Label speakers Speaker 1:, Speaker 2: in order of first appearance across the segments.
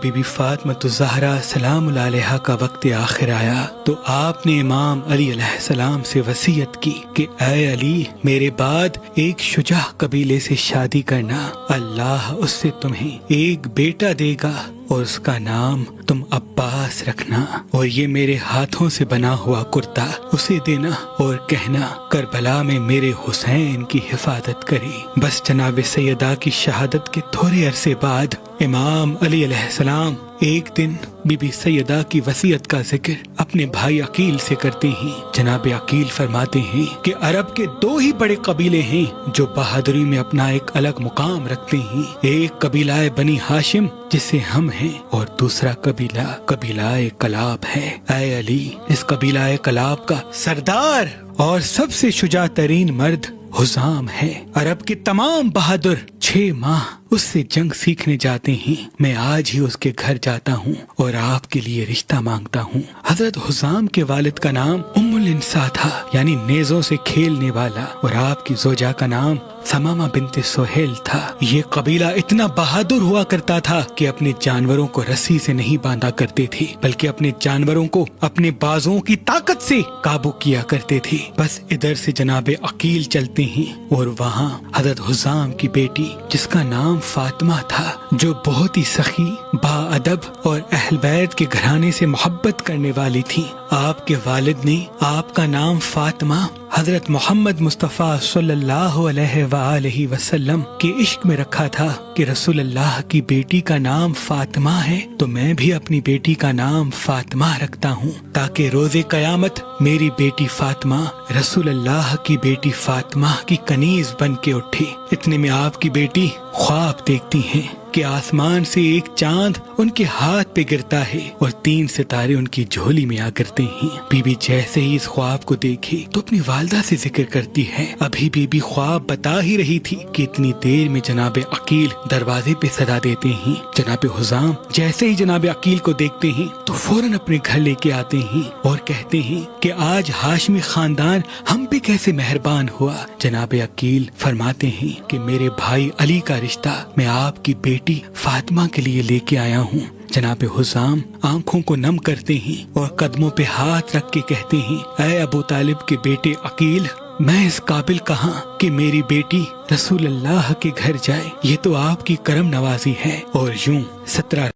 Speaker 1: Be be Fatima الزہرا سلام اللہ علیہا کا وقت آخر آیا تو آپ نے امام علی علیہ السلام سے وصیت کی کہ اے علی، میرے بعد ایک شجاع قبیلے سے شادی کرنا، اللہ اس سے تمہیں ایک بیٹا دے گا اور اس کا نام تم عباس رکھنا، اور یہ میرے ہاتھوں سے بنا ہوا کرتا اسے دینا اور کہنا کربلا میں میرے حسین کی حفاظت کرے۔ بس جناب سیدہ کی شہادت کے تھوڑے عرصے بعد امام علی علیہ السلام ایک دن بی بی سیدہ کی وصیت کا ذکر اپنے بھائی عقیل سے کرتے ہیں۔ جناب عقیل فرماتے ہیں کہ عرب کے دو ہی بڑے قبیلے ہیں جو بہادری میں اپنا ایک الگ مقام رکھتے ہیں، ایک قبیلہ بنی ہاشم جسے ہم ہیں، اور دوسرا قبیلہ کلاب ہے۔ اے علی، اس قبیلہ کلاب کا سردار اور سب سے شجاع ترین مرد حزام ہے۔ عرب کے تمام بہادر 6 ماہ اس سے جنگ سیکھنے جاتے ہیں۔ میں آج ہی اس کے گھر جاتا ہوں اور آپ کے لیے رشتہ مانگتا ہوں۔ حضرت حزام کے والد کا نام ام الانسا تھا، یعنی نیزوں سے کھیلنے والا، اور آپ کی زوجہ کا نام ثمامہ بنت سہیل تھا۔ یہ قبیلہ اتنا بہادر ہوا کرتا تھا کہ اپنے جانوروں کو رسی سے نہیں باندھا کرتے تھے، بلکہ اپنے جانوروں کو اپنے بازوں کی طاقت سے قابو کیا کرتے تھے۔ بس ادھر سے جناب عقیل چلتے ہیں اور وہاں حضرت حزام کی بیٹی جس کا نام فاطمہ تھا، جو بہت ہی سخی، با ادب اور اہل بیت کے گھرانے سے محبت کرنے والی تھی۔ آپ کے والد نے آپ کا نام فاطمہ حضرت محمد مصطفیٰ صلی اللہ علیہ وآلہ وسلم کے عشق میں رکھا تھا کہ رسول اللہ کی بیٹی کا نام فاطمہ ہے تو میں بھی اپنی بیٹی کا نام فاطمہ رکھتا ہوں، تاکہ روز قیامت میری بیٹی فاطمہ رسول اللہ کی بیٹی فاطمہ کی کنیز بن کے اٹھے۔ اتنے میں آپ کی بیٹی خواب دیکھتی ہیں کہ آسمان سے ایک چاند ان کے ہاتھ پہ گرتا ہے اور 3 ستارے ان کی جھولی میں آ گرتے ہیں۔ بی بی جیسے ہی اس خواب کو دیکھی تو اپنی والدہ سے ذکر کرتی ہے۔ ابھی بی بی خواب بتا ہی رہی تھی کہ اتنی دیر میں جناب عقیل دروازے پہ صدا دیتے ہیں۔ جناب حزام جیسے ہی جناب عقیل کو دیکھتے ہیں تو فوراً اپنے گھر لے کے آتے ہیں اور کہتے ہیں کہ آج ہاشمی خاندان ہم پہ کیسے مہربان ہوا۔ جناب عقیل فرماتے ہیں کہ میرے بھائی علی کا رشتہ میں آپ کی بیٹی فاطمہ کے لیے لے کے آیا ہوں۔ جناب حزام آنکھوں کو نم کرتے ہیں اور قدموں پہ ہاتھ رکھ کے کہتے ہیں، اے ابو طالب کے بیٹے عقیل، میں اس قابل کہاں کہ میری بیٹی رسول اللہ کے گھر جائے، یہ تو آپ کی کرم نوازی ہے۔ اور یوں 17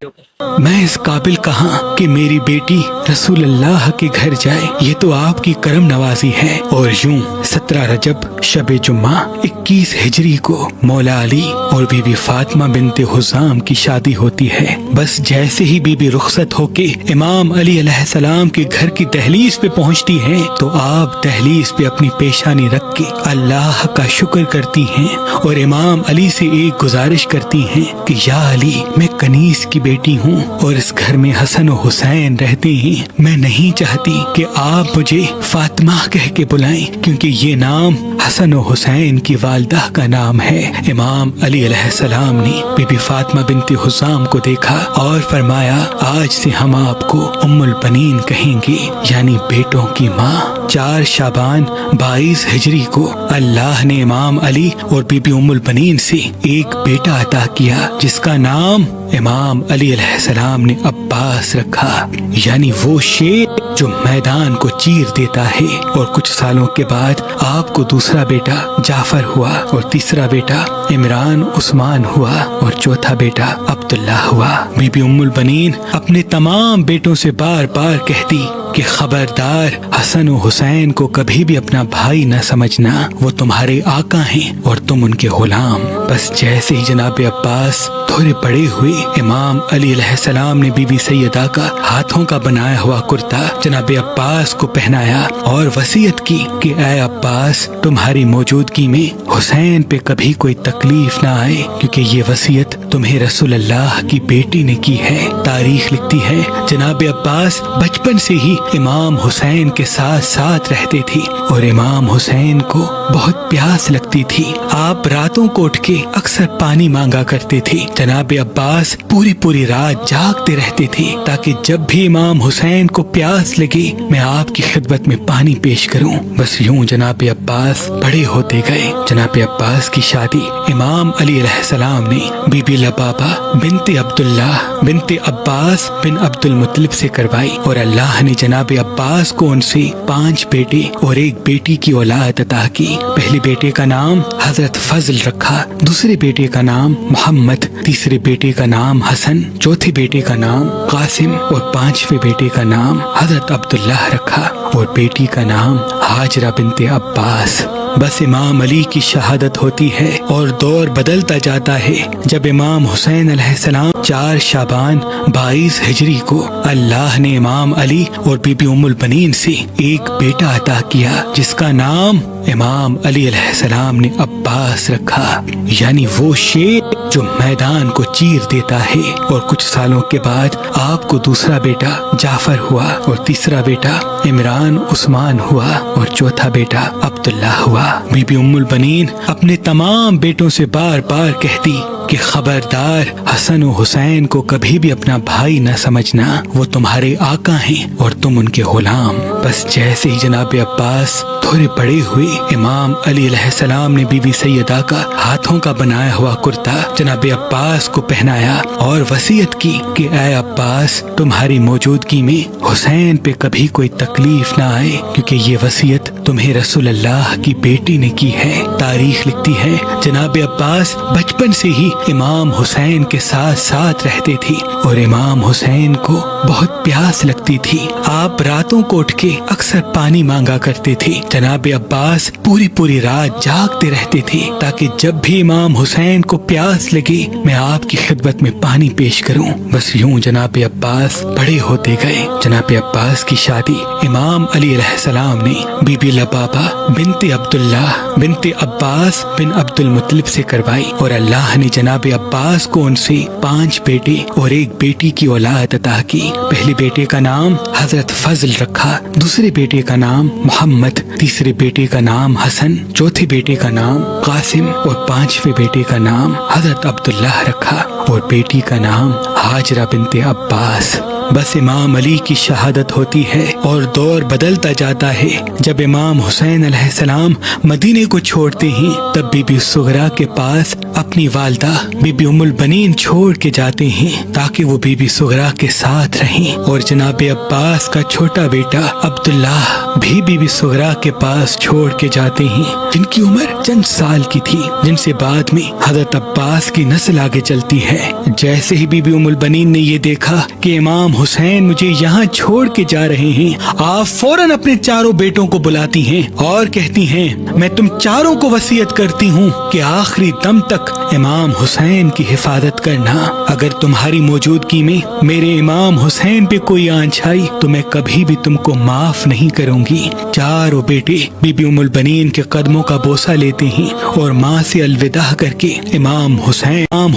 Speaker 1: میں اس قابل کہاں کہ میری بیٹی رسول اللہ کے گھر جائے، یہ تو آپ کی کرم نوازی ہے۔ اور یوں 17 رجب شب جمعہ 21 ہجری کو مولا علی اور بی بی فاطمہ بنت حزام کی شادی ہوتی ہے۔ بس جیسے ہی بی بی رخصت ہو کے امام علی علیہ السلام کے گھر کی دہلیز پہ پہنچتی ہیں تو آپ دہلیز پہ اپنی پیشانی رکھ کے اللہ کا شکر کرتی ہیں اور امام علی سے ایک گزارش کرتی ہیں کہ یا علی، میں کنیز کی بیٹی ہوں اور اس گھر میں حسن و حسین رہتے ہیں، میں نہیں چاہتی کہ آپ مجھے فاطمہ کہہ کے بلائیں، کیونکہ یہ نام حسن و حسین کی والدہ کا نام ہے۔ امام علی علیہ السلام نے بی بی فاطمہ بنت حزام کو دیکھا اور فرمایا، آج سے ہم آپ کو ام البنین کہیں گے، یعنی بیٹوں کی ماں۔ 4 شعبان 22 ہجری کو اللہ نے امام علی اور بی بی ام البنین سے ایک بیٹا عطا کیا جس کا نام امام علی علیہ السلام نے عباس رکھا، یعنی وہ شیر جو میدان کو چیر دیتا ہے۔ اور کچھ سالوں کے بعد آپ کو دوسرا بیٹا جعفر ہوا اور تیسرا بیٹا عمران عثمان ہوا اور چوتھا بیٹا عبداللہ ہوا۔ بی بی ام البنین اپنے تمام بیٹوں سے بار بار کہتی کہ خبردار، حسن و حسین کو کبھی بھی اپنا بھائی نہ سمجھنا، وہ تمہارے آقا ہیں اور تم ان کے غلام۔ بس جیسے ہی جناب عباس تھوڑے بڑے ہوئے، امام علی علیہ السلام نے بی بی سیدہ کا ہاتھوں کا بنایا ہوا کرتا جناب عباس کو پہنایا اور وصیت کی کہ اے عباس، تمہاری موجودگی میں حسین پہ کبھی کوئی تکلیف نہ آئے، کیونکہ یہ وصیت تمہیں رسول اللہ کی بیٹی نے کی ہے۔ تاریخ لکھتی ہے جناب عباس بچپن سے ہی امام حسین کے ساتھ ساتھ رہتے تھے اور امام حسین کو بہت پیاس لگتی تھی۔ آپ راتوں کو اٹھ کے اکثر پانی مانگا کرتے تھے۔ جناب عباس پوری رات جاگتے رہتے تھے تاکہ جب بھی امام حسین کو پیاس لگے میں آپ کی خدمت میں پانی پیش کروں۔ بس یوں جناب عباس بڑے ہوتے گئے۔ جناب عباس کی شادی امام علی علیہ السلام نے بی بی لبابہ بنت عبداللہ بنت عباس بن عبد المطلب سے کروائی، اور اللہ نے جناب عباس کو ان سے 5 بیٹے اور 1 بیٹی کی اولاد عطا کی۔ پہلے بیٹے کا نام حضرت فضل رکھا، دوسرے بیٹے کا نام محمد، تیسرے بیٹے کا نام حسن، چوتھے بیٹے کا نام قاسم اور 5ویں بیٹے کا نام حضرت عبداللہ رکھا، اور بیٹی کا نام ہاجرہ بنت عباس۔ بس امام علی کی شہادت ہوتی ہے اور دور بدلتا جاتا ہے۔ جب امام حسین علیہ السلام 4 شعبان 22 ہجری کو اللہ نے امام علی اور بی بی ام البنین سے ایک بیٹا عطا کیا، جس کا نام امام علی علیہ السلام نے عباس رکھا، یعنی وہ شیر جو میدان کو چیر دیتا ہے۔ اور کچھ سالوں کے بعد آپ کو دوسرا بیٹا جعفر ہوا، اور تیسرا بیٹا عمران عثمان ہوا، اور چوتھا بیٹا عبداللہ ہوا۔ بی بی ام البنین اپنے تمام بیٹوں سے بار بار کہتی کہ خبردار، حسن و حسین کو کبھی بھی اپنا بھائی نہ سمجھنا، وہ تمہارے آقا ہیں اور تم ان کے غلام۔ بس جیسے ہی جناب عباس تھوڑے بڑے ہوئے، امام علی علیہ السلام نے بی بی سیدہ کا ہاتھوں کا بنایا ہوا کرتا جناب عباس کو پہنایا اور وصیت کی کہ اے عباس، تمہاری موجودگی میں حسین پہ کبھی کوئی تکلیف نہ آئے، کیونکہ یہ وصیت تمہیں رسول اللہ کی بیٹی نے کی ہے۔ تاریخ لکھتی ہے جناب عباس بچپن سے ہی امام حسین کے ساتھ ساتھ رہتے تھے، اور امام حسین کو بہت پیاس لگتی تھی۔ آپ راتوں کو اٹھ کے اکثر پانی مانگا کرتے تھے۔ جناب عباس پوری رات جاگتے رہتے تھے تاکہ جب بھی امام حسین کو پیاس لگے میں آپ کی خدمت میں پانی پیش کروں۔ بس یوں جناب عباس بڑے ہوتے گئے۔ جناب عباس کی شادی امام علی علیہ السلام نے بی بی لبابہ بنت عبداللہ بنت عباس بن عبد المطلب سے کروائی، اور اللہ نے جناب عباس کو ان سے 5 بیٹے اور 1 بیٹی کی اولاد عطا کی۔ پہلے بیٹے کا نام حضرت فضل رکھا، دوسرے بیٹے کا نام محمد، تیسرے بیٹے کا نام حسن، چوتھے بیٹے کا نام قاسم اور 5ویں بیٹے کا نام حضرت عبداللہ رکھا، اور بیٹی کا نام ہاجرہ بنت عباس۔ بس امام علی کی شہادت ہوتی ہے اور دور بدلتا جاتا ہے۔ جب امام حسین علیہ السلام مدینے کو چھوڑتے ہیں، تب بی بی صغرا کے پاس اپنی والدہ بی بی ام البنین چھوڑ کے جاتے ہیں تاکہ وہ بی بی صغرا کے ساتھ رہیں، اور جناب عباس کا چھوٹا بیٹا عبداللہ بھی بی بی صغرا کے پاس چھوڑ کے جاتے ہیں، جن کی عمر چند سال کی تھی، جن سے بعد میں حضرت عباس کی نسل آگے چلتی ہے۔ جیسے ہی بی بی ام البنین نے یہ دیکھا کہ امام حسین مجھے یہاں چھوڑ کے جا رہے ہیں، آپ فوراً اپنے 4 بیٹوں کو بلاتی ہیں اور کہتی ہیں میں تم 4 کو وصیت کرتی ہوں کہ آخری دم تک امام حسین کی حفاظت کرنا۔ اگر تمہاری موجودگی میں میرے امام حسین پہ کوئی آنچ آئی تو میں کبھی بھی تم کو معاف نہیں کروں گی۔ 4 بیٹے بی بی ام البنین کے قدموں کا بوسہ لیتے ہیں اور ماں سے الوداع کر کے امام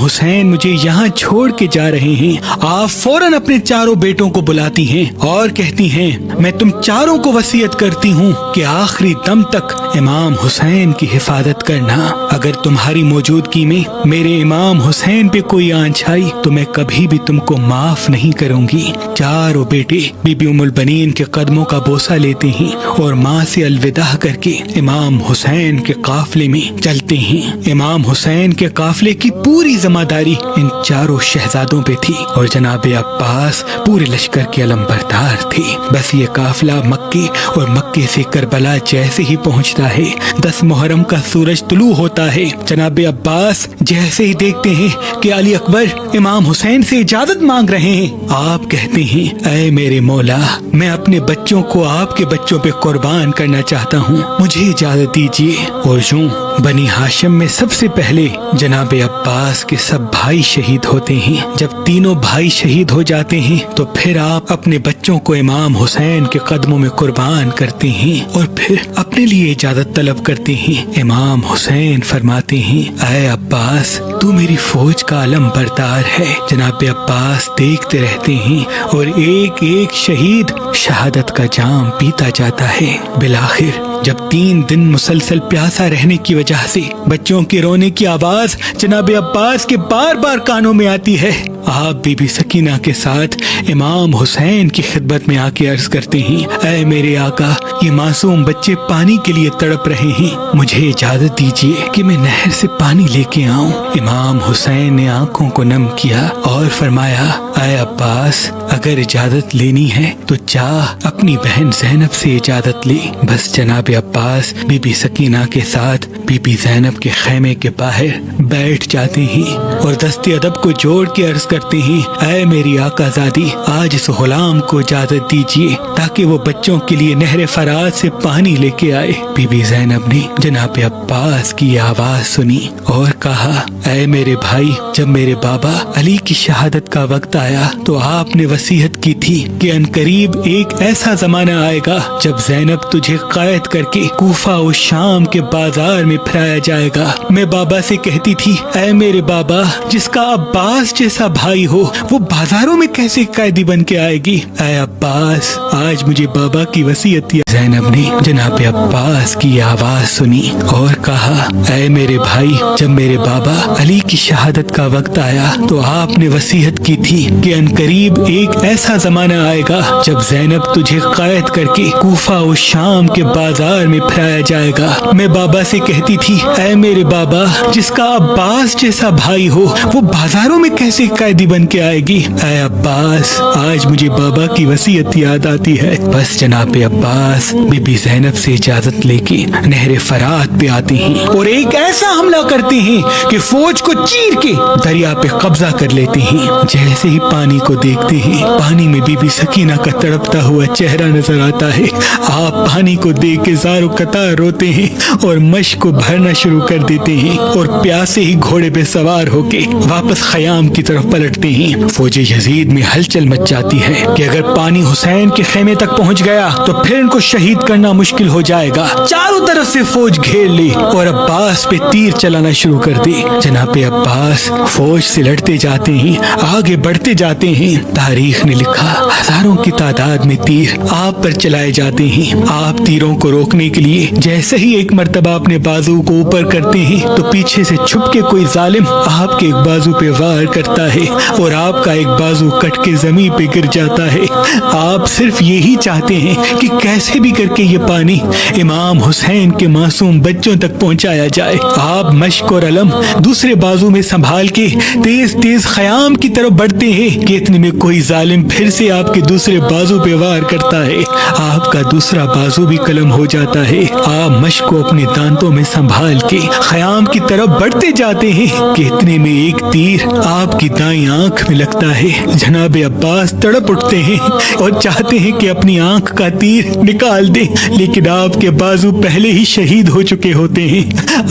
Speaker 1: حسین مجھے یہاں چھوڑ کے جا رہے ہیں، آپ فوراً اپنے 4 بیٹوں کو بلاتی ہیں اور کہتی ہیں میں تم 4 کو وصیت کرتی ہوں کہ آخری دم تک امام حسین کی حفاظت کرنا۔ اگر تمہاری موجودگی میں میرے امام حسین پہ کوئی آنچ آئی تو میں کبھی بھی تم کو معاف نہیں کروں گی۔ 4 بیٹے بی بی ام البنین کے قدموں کا بوسہ لیتے ہیں اور ماں سے الوداع کر کے امام حسین کے قافلے میں چلتے ہیں۔ امام حسین کے قافلے کی پوری ذمہ داری ان 4 شہزادوں پہ تھی، اور جناب عباس پورے لشکر کے علمبردار تھے۔ بس یہ قافلہ مکے اور مکے سے کربلا جیسے ہی پہنچتا ہے، 10 محرم کا سورج طلوع ہوتا ہے، جناب عباس جیسے ہی دیکھتے ہیں کہ علی اکبر امام حسین سے اجازت مانگ رہے ہیں، آپ کہتے ہیں اے میرے مولا، میں اپنے بچوں کو آپ کے بچوں پہ قربان کرنا چاہتا ہوں، مجھے اجازت دیجیے۔ اور یوں بنی ہاشم میں سب سے پہلے جناب عباس کے سب بھائی شہید ہوتے ہیں۔ جب تینوں بھائی شہید ہو جاتے ہیں تو پھر آپ اپنے بچوں کو امام حسین کے قدموں میں قربان کرتے ہیں اور پھر اپنے لیے اجازت طلب کرتے ہیں۔ امام حسین فرماتے ہیں اے عباس، تو میری فوج کا علم بردار ہے۔ جناب عباس دیکھتے رہتے ہیں اور ایک ایک شہید شہادت کا جام پیتا جاتا ہے۔ بالآخر جب 3 دن مسلسل پیاسا رہنے کی وجہ سے بچوں کے رونے کی آواز جناب عباس کے بار بار کانوں میں آتی ہے، آپ بی بی سکینہ کے ساتھ امام حسین کی خدمت میں آ کے عرض کرتے ہیں اے میرے آقا، یہ معصوم بچے پانی کے لیے تڑپ رہے ہیں، مجھے اجازت دیجیے کہ میں نہر سے پانی لے کے آؤں۔ امام حسین نے آنکھوں کو نم کیا اور فرمایا اے عباس اگر اجازت لینی ہے تو جا اپنی بہن زینب سے اجازت لی۔ بس جناب عباس بی بی سکینہ کے ساتھ بی بی زینب کے خیمے کے باہر بیٹھ جاتے ہیں اور دست ادب کو جوڑ کے عرض کرتے ہیں، اے میری آقا زادی، آج اس غلام کو اجازت دیجیے تاکہ وہ بچوں کے لیے نہر فرات سے پانی لے کے آئے۔ بی بی زینب نے جناب عباس کی آواز سنی اور کہا، اے میرے بھائی، جب میرے بابا علی کی شہادت کا وقت آیا تو آپ نے وصیت کی تھی کہ عنقریب ایک ایسا زمانہ آئے گا جب زینب تجھے قید کر کے کوفہ و شام کے بازار میں پھرایا جائے گا۔ میں بابا سے کہتی تھی، اے میرے بابا، جس کا عباس جیسا بھائی ہو وہ بازاروں میں کیسے قیدی بن کے آئے گی؟ اے عباس، آج مجھے بابا کی وصیت تھی۔ زینب نے جناب عباس کی آواز سنی اور کہا، اے میرے بھائی، جب میرے بابا علی کی شہادت کا وقت آیا تو آپ نے وصیت کی تھی کہ عنقریب ایک ایسا زمانہ آئے گا جب زینب تجھے قید کر کے کوفہ و شام کے بازار میں پھرایا جائے گا۔ میں بابا سے کہتی تھی، اے میرے بابا، جس کا عباس جیسا بھائی ہو وہ بازاروں میں کیسے قیدی بن کے آئے گی؟ اے عباس، آج مجھے بابا کی وصیت یاد آتی ہے۔ بس جناب عباس بی بی زینب سے اجازت لے کے نہر فرات پہ آتے ہیں اور ایک ایسا حملہ کرتے ہیں کہ فوج کو چیر کے دریا پہ قبضہ کر لیتے ہیں۔ جیسے ہی پانی کو دیکھتے ہیں، پانی میں بی بی سکینہ کا تڑپتا ہوا چہرہ نظر آتا ہے۔ آپ پانی کو دیکھ کے زار و قطار روتے ہیں اور مشق کو بھرنا شروع کر دیتے ہیں اور پیاسے ہی گھوڑے پہ سوار ہو کے واپس خیام کی طرف پلٹتے ہیں۔ فوج یزید میں ہلچل مچ جاتی ہے کہ اگر پانی حسین کے خیمے تک پہنچ گیا تو پھر ان کو شہید کرنا مشکل ہو جائے گا۔ چاروں طرف سے فوج گھیر لی اور عباس پہ تیر چلانا شروع کر دی۔ جناب عباس فوج سے لڑتے جاتے ہیں، آگے بڑھتے جاتے ہیں۔ تاریخ نے لکھا ہزاروں کی تعداد میں تیر آپ پر چلائے جاتے ہیں۔ آپ تیروں کو روکنے کے لیے جیسے ہی ایک مرتبہ اپنے بازو کو اوپر کرتے ہیں تو پیچھے سے چھپ کے کوئی ظالم آپ کے ایک بازو پہ وار کرتا ہے اور آپ کا ایک بازو کٹ کے زمین پہ گر جاتا ہے۔ آپ صرف یہی چاہتے ہیں کہ کیسے بھی کر کے یہ پانی امام حسین کے معصوم بچوں تک پہنچایا جائے۔ آپ مشق اور علم دوسرے بازو میں سنبھال کے تیز تیز خیام کی طرف بڑھتے ہیں کہ اتنے میں کوئی ظالم پھر سے آپ کے دوسرے بازو پہ وار کرتا ہے۔ آپ کا دوسرا بازو بھی قلم ہو جاتا ہے۔ آپ مشق کو اپنے دانتوں میں سنبھال کے خیام کی طرف بڑھتے جاتے ہیں کہ اتنے میں ایک تیر آپ کی دائیں آنکھ میں لگتا ہے۔ جناب عباس تڑپ اٹھتے ہیں اور چاہتے ہیں کہ اپنی آنکھ کا تیر نکال دیں، لیکن آپ کے بازو پہلے ہی شہید ہو چکے ہوتے ہیں۔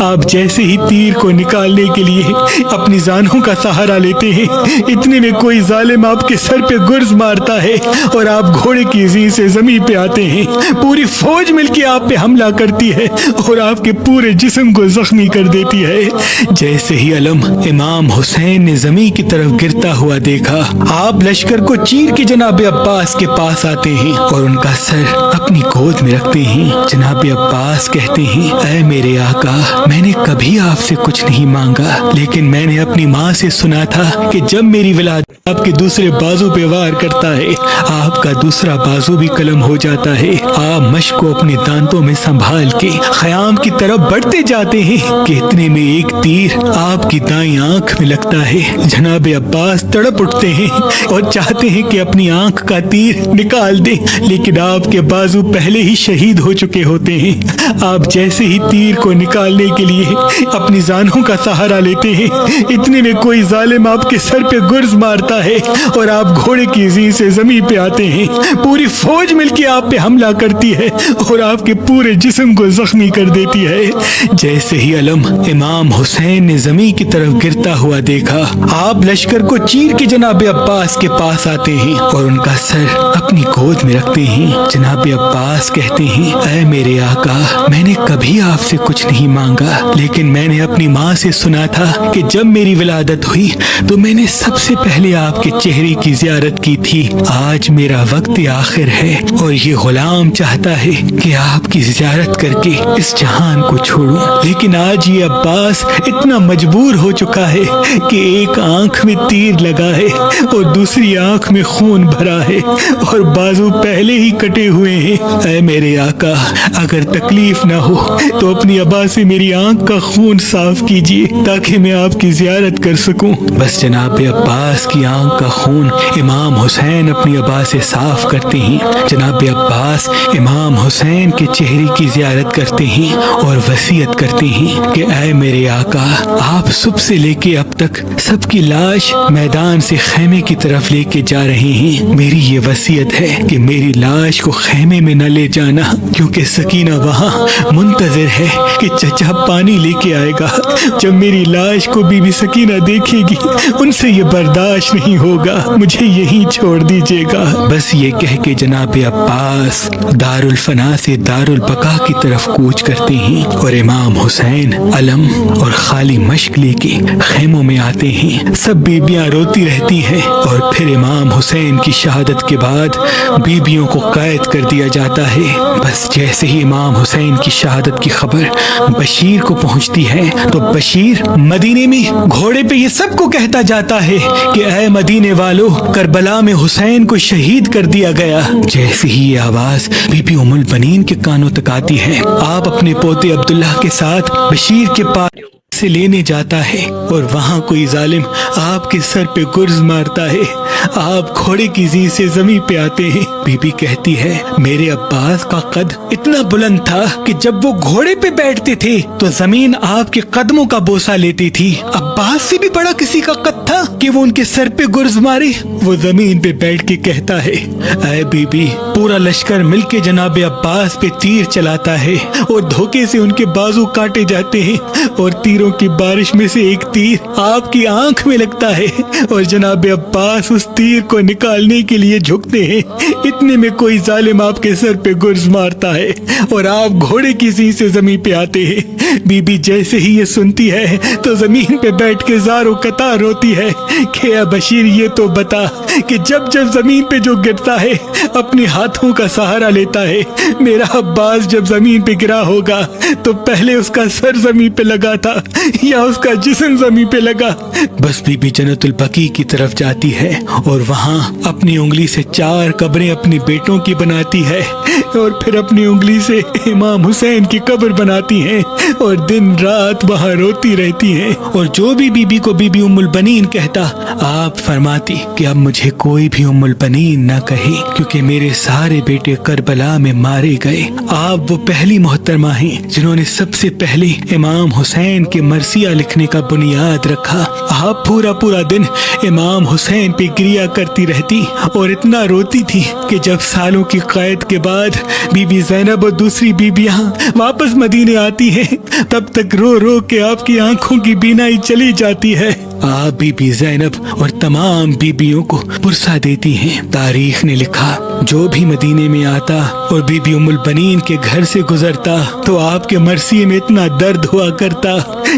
Speaker 1: آپ جیسے ہی تیر کو نکالنے کے لیے اپنی زانوں کا سہارا لیتے ہیں، اتنے میں کوئی ظالم آپ کے سر پہ گرز مارتا ہے اور آپ گھوڑے کی زین سے زمین پہ آتے ہیں۔ پوری فوج مل کے آپ پہ حملہ کرتی ہے اور آپ کے پورے جسم کو زخمی کر دیتی ہے۔ جیسے ہی علم امام حسین نے زمین کی طرف گرتا ہوا دیکھا، آپ لشکر کو چیر کے جناب عباس کے پاس آتے ہیں اور ان کا سر اپنی گود میں رکھتے ہیں۔ جناب عباس کہتے ہیں، اے میرے آقا، میں نے کبھی آپ سے کچھ نہیں مانگا، لیکن میں نے اپنی ماں سے سنا تھا کہ جب میری ولادت آپ کے دوسرے بازو پہ وار کرتا ہے، آپ کا دوسرا بازو بھی قلم ہو جاتا ہے۔ آپ مشق کو اپنے دانتوں میں سنبھال کے خیام کی طرف بڑھتے جاتے ہیں کہ اتنے میں ایک تیر آپ کی دائیں آنکھ میں لگتا ہے۔ جناب عباس تڑپ اٹھتے ہیں اور چاہتے ہیں کہ اپنی آنکھ کا تیر نکال دیں، لیکن آپ کے بازو پہلے ہی شہید ہو چکے ہوتے ہیں۔ آپ جیسے ہی تیر کو نکالنے کے لیے اپنی زانوں کا سہارا لیتے ہیں، اتنے میں کوئی ظالم آپ کے سر پہ گرز مارتا ہے اور آپ گھوڑے کی زین سے زمین پہ آتے ہیں۔ پوری فوج مل کے آپ پہ حملہ کرتی ہے اور آپ کے پورے جسم کو زخمی کر دیتی ہے۔ جیسے ہی علم امام حسین نے زمین کی طرف گرتا ہوا دیکھا، آپ لشکر کو چیر کے جناب عباس کے پاس آتے ہیں اور ان کا سر اپنی گود میں رکھتے ہیں۔ جناب عباس کہتے ہیں، اے میرے آقا، میں نے کبھی آپ سے کچھ نہیں مانگا، لیکن میں نے اپنی ماں سے سنا تھا کہ جب میری ولادت ہوئی تو میں نے سب سے پہلے آپ کے چہرے کی زیارت کی تھی۔ آج میرا وقت آخر ہے اور یہ غلام چاہتا ہے کہ آپ کی زیارت کر کے اس جہان کو چھوڑوں، لیکن آج یہ عباس اتنا مجبور ہو چکا ہے کہ ایک آنکھ میں تیر لگا ہے اور دوسری آنکھ میں خون بھرا ہے اور بازو پہلے ہی کٹے ہوئے ہیں۔ اے میرے آقا، اگر تکلیف نہ ہو تو اپنی ابا سے میری آنکھ کا خون صاف کیجیے تاکہ میں آپ کی زیارت کر سکوں۔ بس جناب عباس کی آنکھ کا خون امام حسین اپنی ابا سے صاف کرتے ہیں۔ جناب عباس امام حسین کے چہرے کی زیارت کرتے ہیں اور وصیت کرتے ہیں کہ اے میرے آقا، آپ صبح سے لے کے اب تک سب کی لاش میدان سے خیمے کی طرف لے کے جا رہے ہیں۔ میری یہ وصیت ہے کہ میری لاش کو خیمے میں نہ لے جانا، کیونکہ سکینہ وہاں منتظر ہے کہ چچا پانی لے کے آئے گا۔ جب میری لاش کو بی بی سکینہ دیکھے گی ان سے یہ برداشت نہیں ہوگا، مجھے یہیں چھوڑ دیجیے گا۔ بس یہ کہہ کے جناب عباس دارالفنا سے دارالبقا کی طرف کوچ کرتے ہیں اور امام حسین علم اور خالی مشک لے کے خیموں میں آتے ہیں۔ سب بیبیاں روتی رہتی ہیں اور پھر امام حسین کی شہادت کے بعد بیبیوں کو قید کر دیا جاتا ہے۔ بس جیسے ہی امام حسین کی شہادت کی خبر بشیر کو پہنچتی ہے تو بشیر مدینے میں گھوڑے پہ یہ سب کو کہتا جاتا ہے کہ اے مدینے والو، کربلا میں حسین کو شہید کر دیا گیا۔ جیسے ہی یہ آواز بی بی ام البنین کے کانوں تک آتی ہے، آپ اپنے پوتے عبداللہ کے ساتھ بشیر کے پاس سے لینے جاتا ہے اور وہاں کوئی ظالم آپ کے سر پہ گرز مارتا ہے۔ آپ گھوڑے کی زین سے زمین پہ آتے ہیں۔ بی بی کہتی ہے میرے عباس کا قد اتنا بلند تھا کہ جب وہ گھوڑے پہ بیٹھتے تھے تو زمین آپ کے قدموں کا بوسہ لیتی تھی۔ عباس سے بھی بڑا کسی کا قد تھا کہ وہ ان کے سر پہ گرز مارے؟ وہ زمین پہ بیٹھ کے کہتا ہے اے بی بی، پورا لشکر مل کے جناب عباس پہ تیر چلاتا ہے اور دھوکے سے ان کے بازو کاٹے جاتے ہیں اور تیروں کی بارش میں سے ایک تیر آپ کی آنکھ میں لگتا ہے اور جناب عباس اس تیر کو نکالنے کے لیے جھکتے ہیں۔ اتنے میں کوئی ظالم آپ کے سر پہ گرز مارتا ہے اور آپ گھوڑے کی زین سے زمین پہ آتے ہیں۔ بی بی جیسے ہی یہ سنتی ہے تو زمین پہ بیٹھ کے زار و قطار روتی ہے کہ اے بشیر، یہ تو بتا کہ جب جب زمین پہ جو گرتا ہے اپنے ہاتھوں کا سہارا لیتا ہے، میرا عباس جب زمین پہ گرا ہوگا تو پہلے اس کا سر زمین پہ لگا تھا یا اس کا جسم زمین پہ لگا؟ بس بی بی جنت البقیع کی طرف جاتی ہے اور وہاں اپنی انگلی سے 4 قبریں اپنی بیٹوں کی بناتی ہے اور پھر اپنی انگلی سے امام حسین کی قبر بناتی ہیں اور دن رات وہاں روتی رہتی ہیں۔ اور جو بھی بی بی کو بی بی ام البنین کہتا، آپ فرماتی کہ اب مجھے کوئی بھی ام البنین نہ کہے، کیونکہ میرے سارے بیٹے کربلا میں مارے گئے۔ آپ وہ پہلی محترمہ ہیں جنہوں نے سب سے پہلے امام حسین کے مرثیہ لکھنے کا بنیاد رکھا۔ آپ پورا دن امام حسین پہ گریا کرتی رہتی اور اتنا روتی تھی کہ جب سالوں کی قید کے بعد بی بی زینب اور دوسری بیبیاں واپس مدینے آتی ہیں تب تک رو رو کے آپ کی آنکھوں کی بینائی چلی جاتی ہے۔ آپ بی بی زینب اور تمام بیبیوں کو پرسہ دیتی ہیں۔ تاریخ نے لکھا جو بھی مدینے میں آتا اور بی بی ام البنین کے گھر سے گزرتا تو آپ کے مرثیے میں اتنا درد ہوا کرتا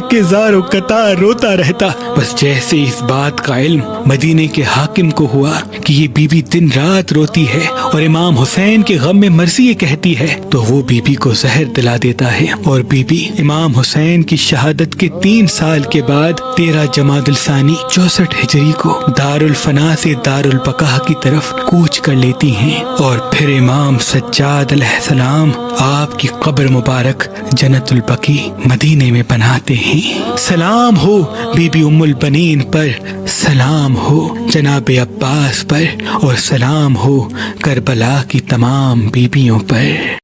Speaker 1: کہ زار و قطار روتا رہتا۔ بس جیسے اس بات کا علم مدینے کے حاکم کو ہوا کہ یہ بی بی دن رات روتی ہے اور امام حسین کے غم میں مرثیے کہتی ہے تو وہ بی بی کو زہر دلا دیتا ہے اور بی بی امام حسین کی شہادت کے 3 سال کے بعد 13 جمادی الثانی 64 ہجری کو دارالفنا سے دارالبقا کی طرف کوچ کر لیتی ہیں اور پھر امام سجاد علیہ السلام آپ کی قبر مبارک جنت البقیع مدینے میں بناتے ہیں۔ سلام ہو بی بی ام البنین پر، سلام ہو جناب عباس پر اور سلام ہو کربلا کی تمام بیبیوں پر۔